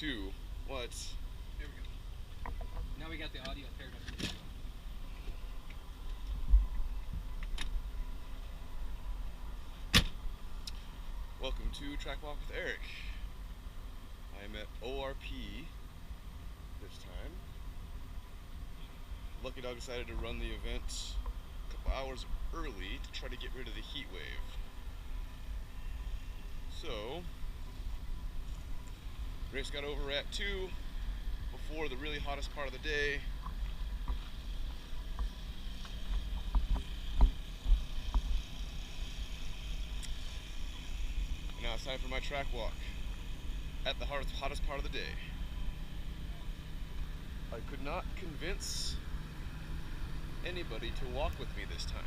2. What? There we go. Now we got the audio paired up with the video. Welcome to Track Walk with Eric. I'm at ORP this time. Lucky Dog decided to run the event a couple hours early to try to get rid of the heat wave. So, race got over at 2 before the really hottest part of the day. And now it's time for my track walk at the hottest part of the day. I could not convince anybody to walk with me this time.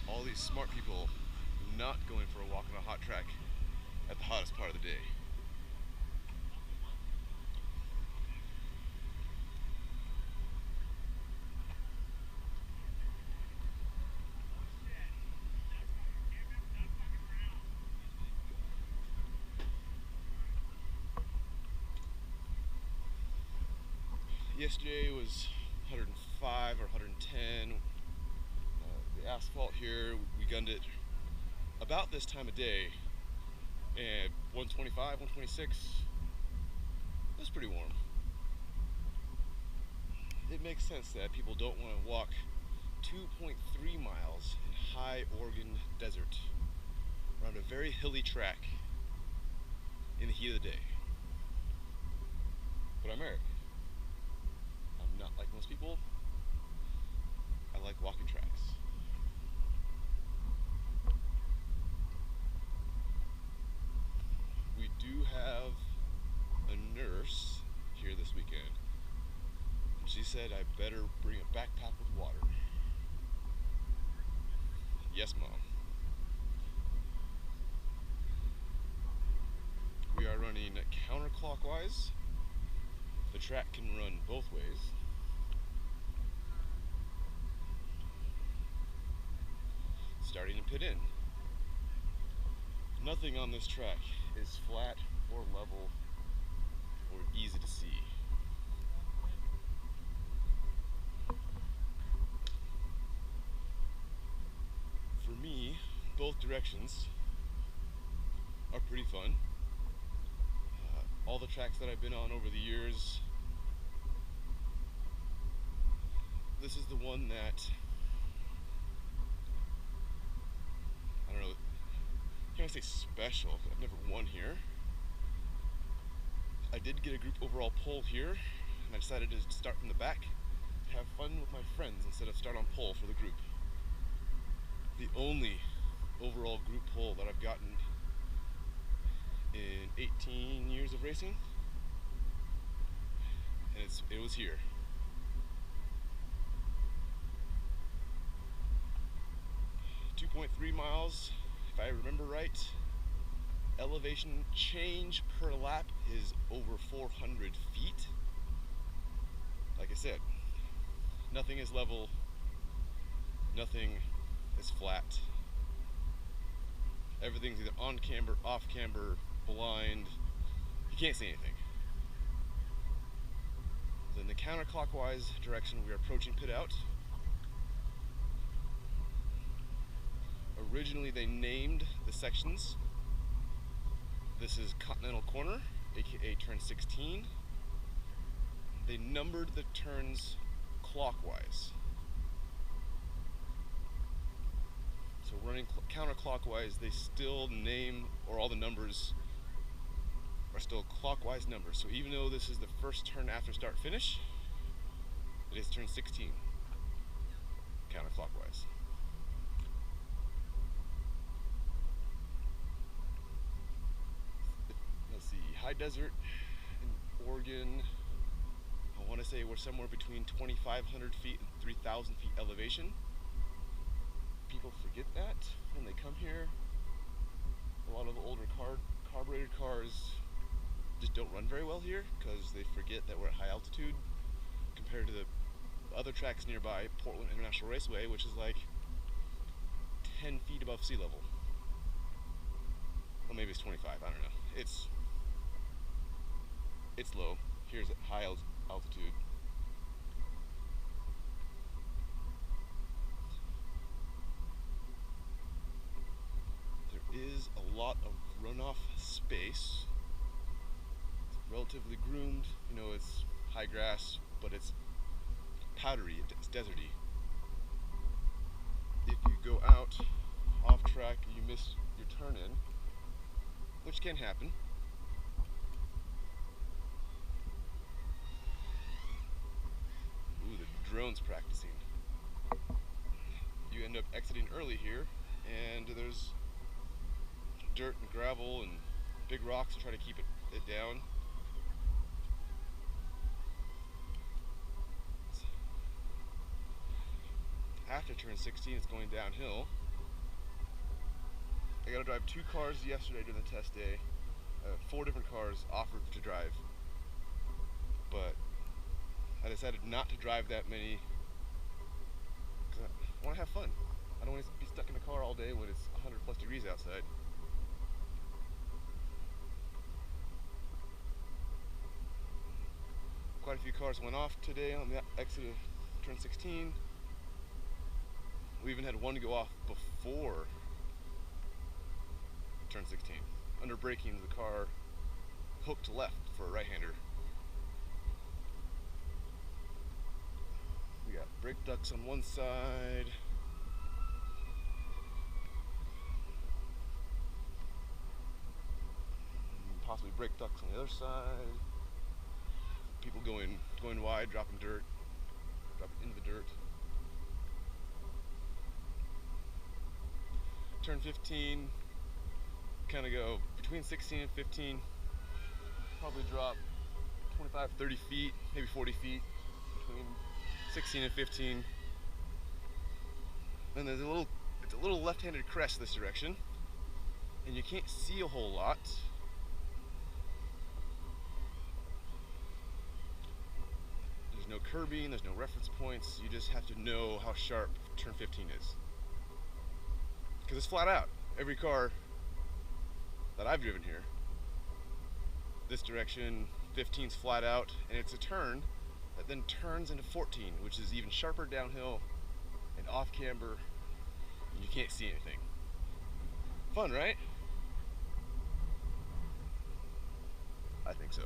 All these smart people not going for a walk on a hot track at the hottest part of the day. Yesterday was 105 or 110. The asphalt here, we gunned it about this time of day, and 125, 126. It was pretty warm. It makes sense that people don't want to walk 2.3 miles in high Oregon desert around a very hilly track in the heat of the day. But I'm Eric. I'm not like most people. I like walking tracks. We do have a nurse here this weekend. She said I better bring a backpack with water. Yes, Mom. We are running counterclockwise. The track can run both ways. Starting in pit in. Nothing on this track is flat or level or easy to see. For me, both directions are pretty fun. All the tracks that I've been on over the years, this is the one that, I don't know, I can't say special, I've never won here. I did get a group overall pole here, and I decided to start from the back to have fun with my friends instead of start on pole for the group. The only overall group pole that I've gotten in 18 years of racing, and it was here. .3 miles, if I remember right. Elevation change per lap is over 400 feet. Like I said, nothing is level, nothing is flat. Everything's either on camber, off camber, blind. You can't see anything. So in the counterclockwise direction, we are approaching pit out. Originally, they named the sections. This is Continental Corner, aka turn 16. They numbered the turns clockwise. So running counterclockwise, they still name, or all the numbers are still clockwise numbers. So even though this is the first turn after start finish, it is turn 16, counterclockwise. Let's see, high desert in Oregon, I want to say we're somewhere between 2,500 feet and 3,000 feet elevation. People forget that when they come here. A lot of older carbureted cars just don't run very well here because they forget that we're at high altitude compared to the other tracks nearby, Portland International Raceway, which is like 10 feet above sea level. Well, maybe it's 25, I don't know. It's low. Here's at high altitude. There is a lot of runoff space. It's relatively groomed. You know, it's high grass, but it's powdery, it's deserty. If you go out off track, you miss your turn in, which can happen. Ooh, the drone's practicing. You end up exiting early here, and there's dirt and gravel and big rocks to try to keep it down. After turn 16, it's going downhill. I got to drive 2 cars yesterday during the test day. 4 different cars offered to drive, but I decided not to drive that many because I want to have fun. I don't want to be stuck in the car all day when it's 100 plus degrees outside. Quite a few cars went off today on the exit of turn 16. We even had one go off before turn 16. Under braking, the car hooked left for a right-hander. We got brake ducts on one side. Possibly brake ducts on the other side. People going wide, dropping into the dirt. Turn 15, kind of go between 16 and 15, probably drop 25, 30 feet, maybe 40 feet between 16 and 15. Then there's it's a little left-handed crest this direction, and you can't see a whole lot. There's no curbing, there's no reference points, you just have to know how sharp turn 15 is. Because it's flat out. Every car that I've driven here, this direction, 15's flat out, and it's a turn that then turns into 14, which is even sharper downhill and off camber, and you can't see anything. Fun, right? I think so.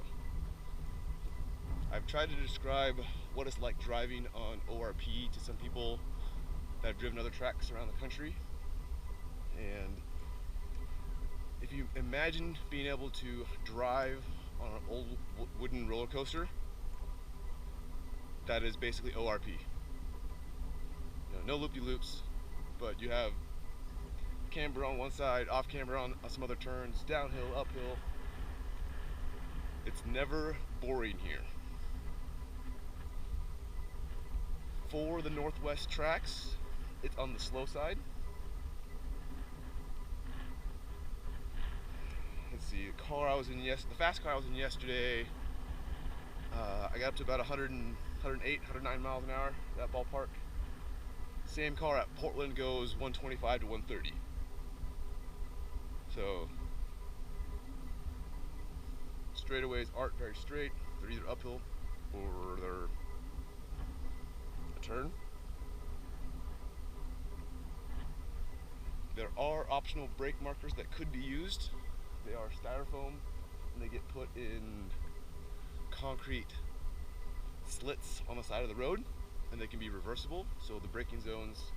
I've tried to describe what it's like driving on ORP to some people that have driven other tracks around the country. And if you imagine being able to drive on an old wooden roller coaster, that is basically ORP. You know, no loop-de-loops, but you have camber on one side, off camber on some other turns, downhill, uphill. It's never boring here. For the Northwest tracks, it's on the slow side. Let's see, the fast car I was in yesterday, I got up to about 108, 109 miles an hour, that ballpark. Same car at Portland goes 125 to 130. So, straightaways aren't very straight. They're either uphill or they're a turn. There are optional brake markers that could be used. They are styrofoam, and they get put in concrete slits on the side of the road, and they can be reversible, so the braking zones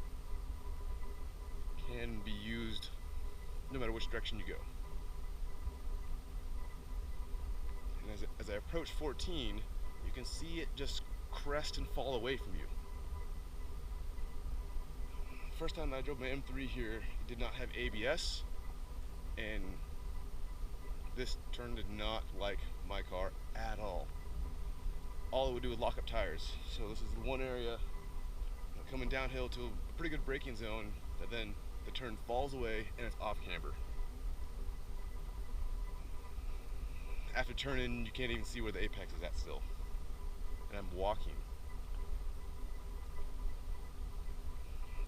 can be used no matter which direction you go. And as I approach 14, you can see it just crest and fall away from you. First time that I drove my M3 here, it did not have ABS, and this turn did not like my car at all. All it would do was lock up tires. So this is the one area coming downhill to a pretty good braking zone that then the turn falls away and it's off camber. After turning, you can't even see where the apex is at still. And I'm walking.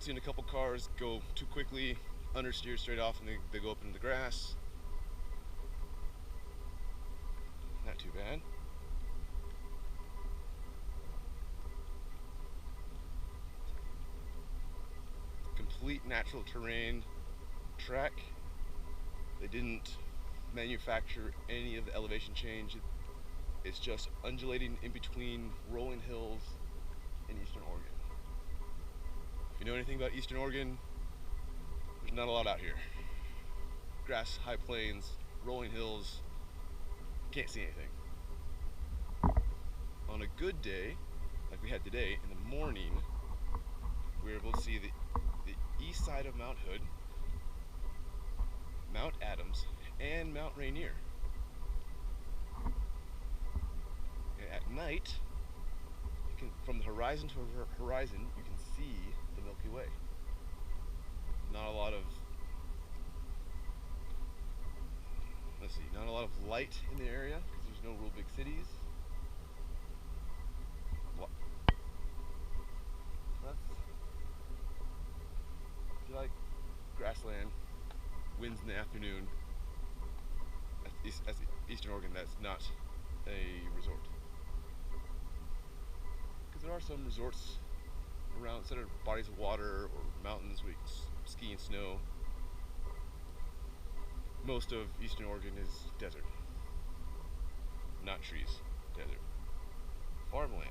seen a couple cars go too quickly, understeer straight off, and they go up into the grass. Not too bad. Complete natural terrain track. They didn't manufacture any of the elevation change. It's just undulating in between rolling hills in Eastern Oregon. If you know anything about Eastern Oregon, there's not a lot out here. Grass, high plains, rolling hills, can't see anything. On a good day, like we had today, in the morning, we were able to see the east side of Mount Hood, Mount Adams, and Mount Rainier. And at night, from the horizon to horizon, you can see the Milky Way. Not a lot of, not a lot of light in the area because there's no real big cities. If you like grassland, winds in the afternoon, that's Eastern Oregon, that's not a resort. Because there are some resorts around centered bodies of water or mountains where you can ski and snow. Most of Eastern Oregon is desert. Not trees, desert. Farmland.